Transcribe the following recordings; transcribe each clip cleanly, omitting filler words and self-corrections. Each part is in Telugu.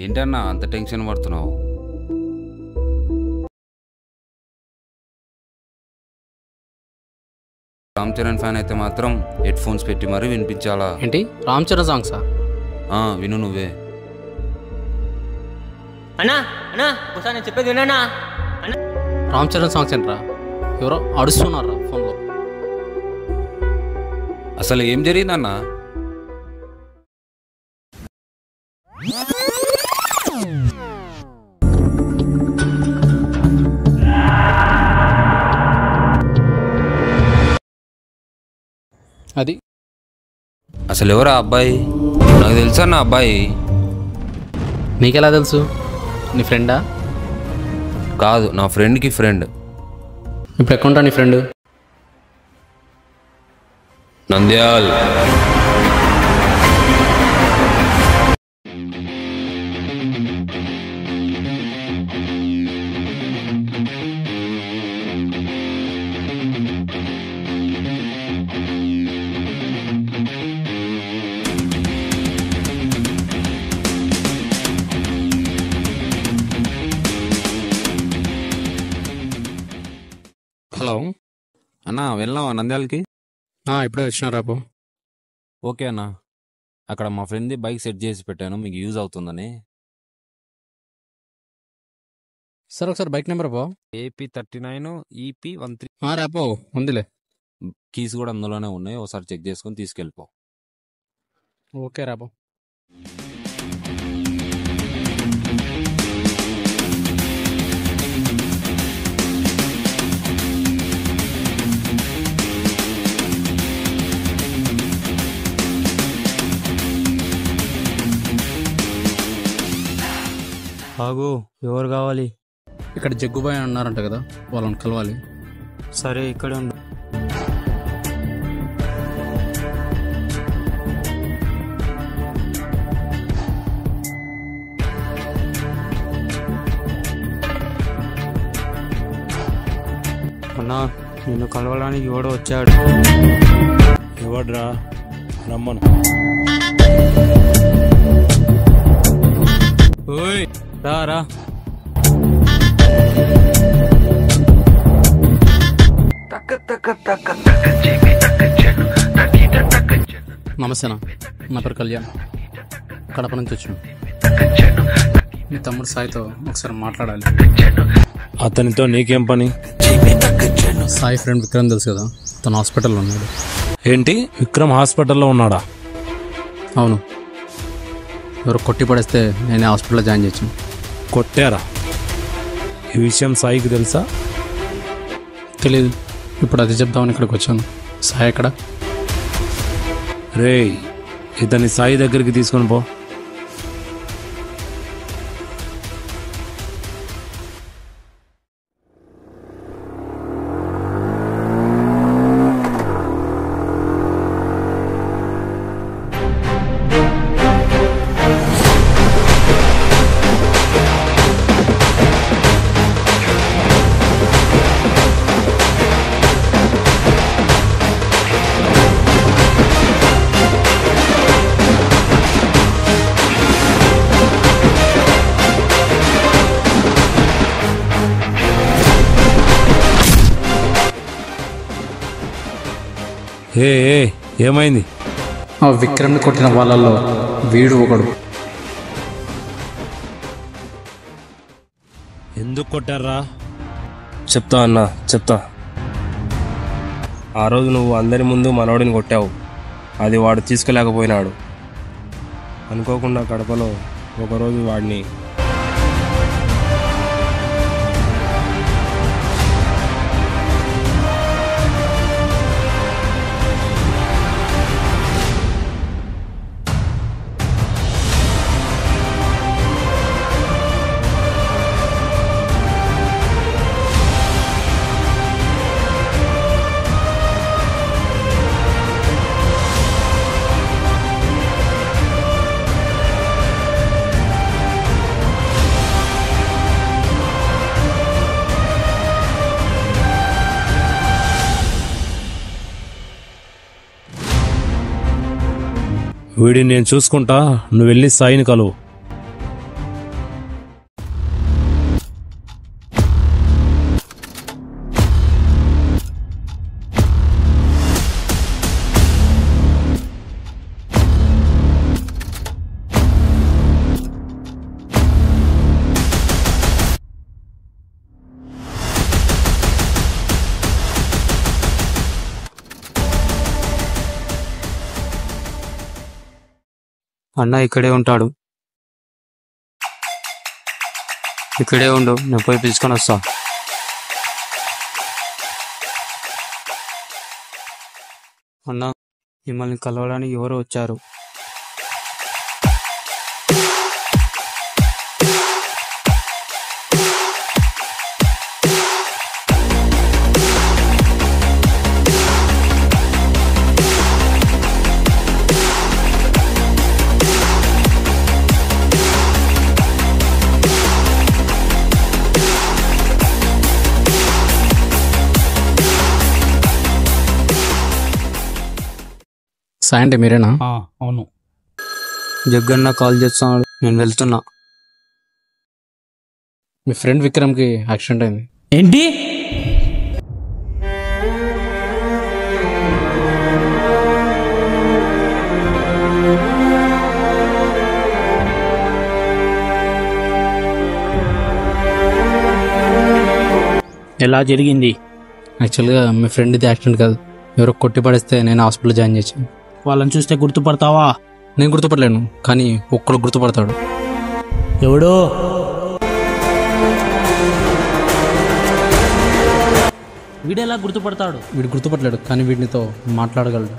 ఏంటన్నా అంత టెన్షన్ పడుతున్నావు? రామ్ చరణ్ ఫ్యాన్ అయితే మాత్రం హెడ్ ఫోన్స్ పెట్టి మరీ వినిపించాలా? ఏంటి రామ్ చరణ్ సాంగ్సా? విను నువ్వే. అన్నా అన్నా ఒకసారి నేను చెప్పేది వినన్నా. రామ్ చరణ్ సాంగ్స్ ఏంట్రా? ఎవరో అడుస్తున్నారా ఫోన్లో? అసలు ఏం జరిగిందన్నా? అది అసలు ఎవరా అబ్బాయి? నాకు తెలుసా నా అబ్బాయి. నీకెలా తెలుసు? నీ ఫ్రెండా? కాదు, నా ఫ్రెండ్కి ఫ్రెండ్. ఇప్పుడు ఎక్కడుంటా నీ ఫ్రెండ్? నంద్యాల్. హలో అన్నా వెళ్ళావా నంద్యాలకి? ఇప్పుడే వచ్చినారా పో. ఓకే అన్నా, అక్కడ మా ఫ్రెండ్ది బైక్ సెట్ చేసి పెట్టాను, మీకు యూజ్ అవుతుందని. సార్ ఒకసారి బైక్ నెంబర్ పో. AP39 EP13. రేపో ఉందిలే. కీస్ కూడా అందులోనే ఉన్నాయి, ఒకసారి చెక్ చేసుకుని తీసుకెళ్ళిపో. ఓకే రాపో. ఆగు, ఎవరు కావాలి? ఇక్కడ జగ్గుబాయ్ అన్నారంట కదా, వాళ్ళని కలవాలి. సరే ఇక్కడే ఉండు. అన్నా నిన్ను కలవడానికి ఎవడో వచ్చాడు. ఎవడ్రా? రమ్మను. ఓయ్ రా. నమస్తేనా, నా పేరు కళ్యాణ్, కడప నుంచి వచ్చాను. మీ తమ్ముడు సాయితో ఒకసారి మాట్లాడాలి. అతనితో నీకేం పని? సాయి ఫ్రెండ్ విక్రమ్ తెలుసు కదా, తను హాస్పిటల్లో ఉన్నాడు. ఏంటి, విక్రమ్ హాస్పిటల్లో ఉన్నాడా? అవును, ఎవరో కొట్టి పడేస్తే నేనే హాస్పిటల్లో జాయిన్ చేశాను. కొట్టారా? ఈ విషయం సాయికి తెలుసా? తెలీదు, ఇప్పుడు అది చెప్దామని ఇక్కడికి వచ్చాను. సాయి ఎక్కడ? రేయ్, ఇతని సాయి దగ్గరికి తీసుకొని పో. ఏమైంది? ఆ విక్రమ్ని కొట్టిన వాళ్ళల్లో వీడు ఒకడు. ఎందుకు కొట్టారా? చెప్తా అన్నా, చెప్తా. ఆ రోజు నువ్వు అందరి ముందు మనోడిని కొట్టావు, అది వాడు తీసుకోలేకపోయినాడు. అనుకోకుండా కడపలో ఒకరోజు వాడిని వీడిని నేను చూసుకుంటా, నువ్వు వెళ్ళి సాయిని కలువు. అన్న ఇక్కడే ఉంటాడు. ఇక్కడే ఉండు, నేను పోయి పిలుచుకొని వస్తా. అన్న, మిమ్మల్ని కలవడానికి ఎవరో వచ్చారు. సాయి అంటే మీరేనా? అవును. జగ్గన్న కాల్ చేస్తున్నాడు, నేను వెళ్తున్నా. మీ ఫ్రెండ్ విక్రమ్కి యాక్సిడెంట్ అయింది. ఏంటి? ఎలా జరిగింది? యాక్చువల్గా మీ ఫ్రెండ్ ఇది యాక్సిడెంట్ కాదు, ఎవరో కొట్టి పడేస్తే నేను హాస్పిటల్ జాయిన్ చేశాను. వాళ్ళని చూస్తే గుర్తుపడతావా? నేను గుర్తుపట్టలేను, కానీ ఒక్కడు గుర్తుపడతాడు. ఎవడో? వీడెలా గుర్తుపడతాడు? వీడు గుర్తుపట్టలేడు, కానీ వీడినితో మాట్లాడగలడు.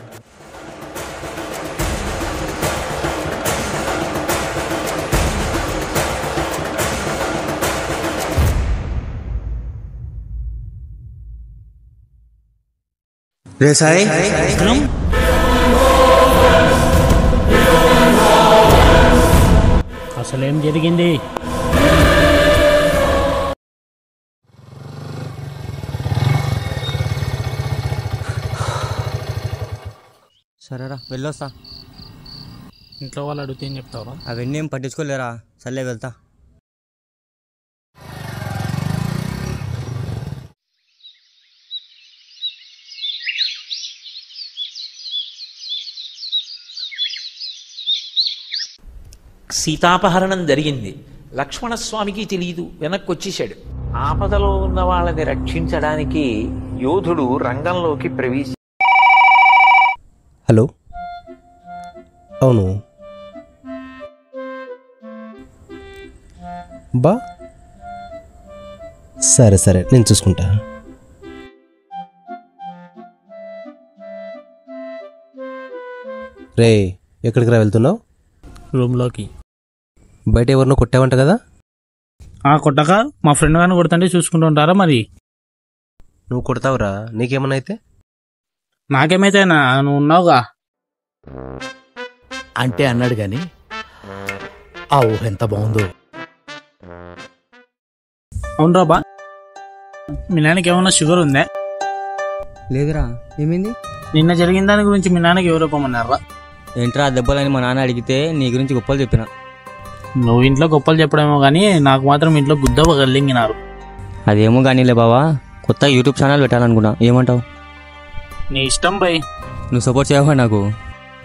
రే సాయి, విక్రమ్, అసలేం జరిగింది? సరేరా వెళ్ళొస్తా. ఇంట్లో వాళ్ళు అడిగితే ఏం చెప్తావా? అవన్నీ ఏం పట్టించుకోలేరా, సర్లే వెళ్తా. సీతాపహరణం జరిగింది. లక్ష్మణస్వామికి తెలియదు, వెనక్కి వచ్చేశాడు. ఆపదలో ఉన్న వాళ్ళని రక్షించడానికి యోధుడు రంగంలోకి ప్రవేశి. హలో, అవును బా, సరే సరే నేను చూసుకుంటా. రే, ఎక్కడికి రా వెళ్తున్నావు? రూమ్లోకి. బయట ఎవరినో కొట్టావంట కదా? కొట్టక మా ఫ్రెండ్ గారిని కొడుతుంటే చూసుకుంటూ ఉంటారా మరి? నువ్వు కొడతావురా, నీకేమన్నా అయితే? నాకేమైతే నువ్వు ఉన్నావుగా. అంటే అన్నాడు గాని ఆ ఊహ ఎంత బాగుందో. అవునరా బా, మీ నాన్నకి ఏమన్నా షుగర్ ఉందా? లేదురా, ఏమైంది? నిన్న జరిగిన దాని గురించి మీ నాన్నకి ఎవరు చెప్పమన్నారా? ఏంట్రా దెబ్బలని మా నాన్న అడిగితే నీ గురించి గొప్పలు చెప్పిన. నువ్వు ఇంట్లో గొప్పలు చెప్పడమేమో కానీ నాకు మాత్రం ఇంట్లో గుద్దవ గల్లింగినారు. అదేమో కానీలే బావా, కొత్త యూట్యూబ్ ఛానల్ పెట్టాలనుకున్నా, ఏమంటావు? నీ ఇష్టం బై, నువ్వు సపోర్ట్ చేయవా నాకు?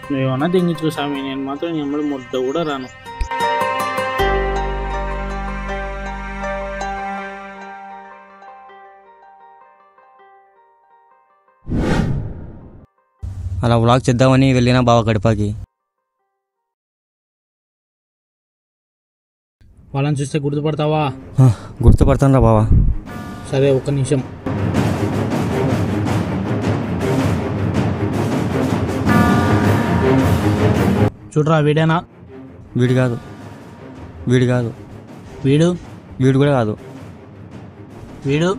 నువ్వేమన్నా దింగించుకో స్వామి, నేను మాత్రం నీ అమ్మడి ముద్ద కూడా రాను. అలా వ్లాగ్ చేద్దామని వెళ్ళినా బావ గడపకి. వాళ్ళని చూస్తే గుర్తుపడతావా? గుర్తుపడతాను రా బావా. సరే, ఒక్క నిమిషం. చూడరా, వీడేనా? వీడు కాదు, వీడు కాదు, వీడు వీడు కూడా కాదు, వీడు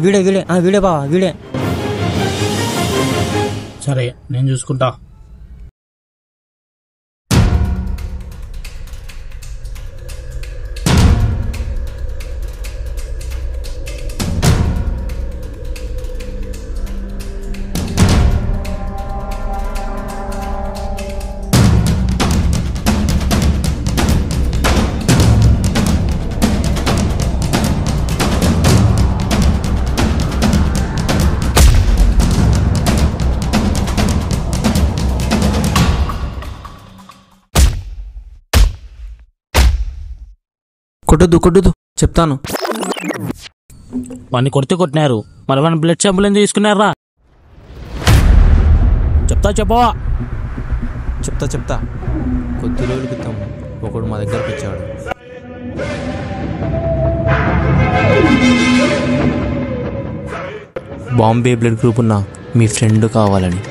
వీడే వీడే వీడే బావా, వీడే. సరే, నేను చూసుకుంటా. కొట్టొద్దు చెప్తాను. వాడిని కొడితే కొట్టినారు, మరి వాడిని బ్లడ్ శాంపుల్ ఎందుకు తీసుకున్నారా? చెప్తా చెప్పవా? చెప్తా కొద్ది రోజుల క్రితం ఒకడు మా దగ్గరకు వచ్చాడు. బాంబే బ్లడ్ గ్రూప్ ఉన్న మీ ఫ్రెండ్ కావాలని.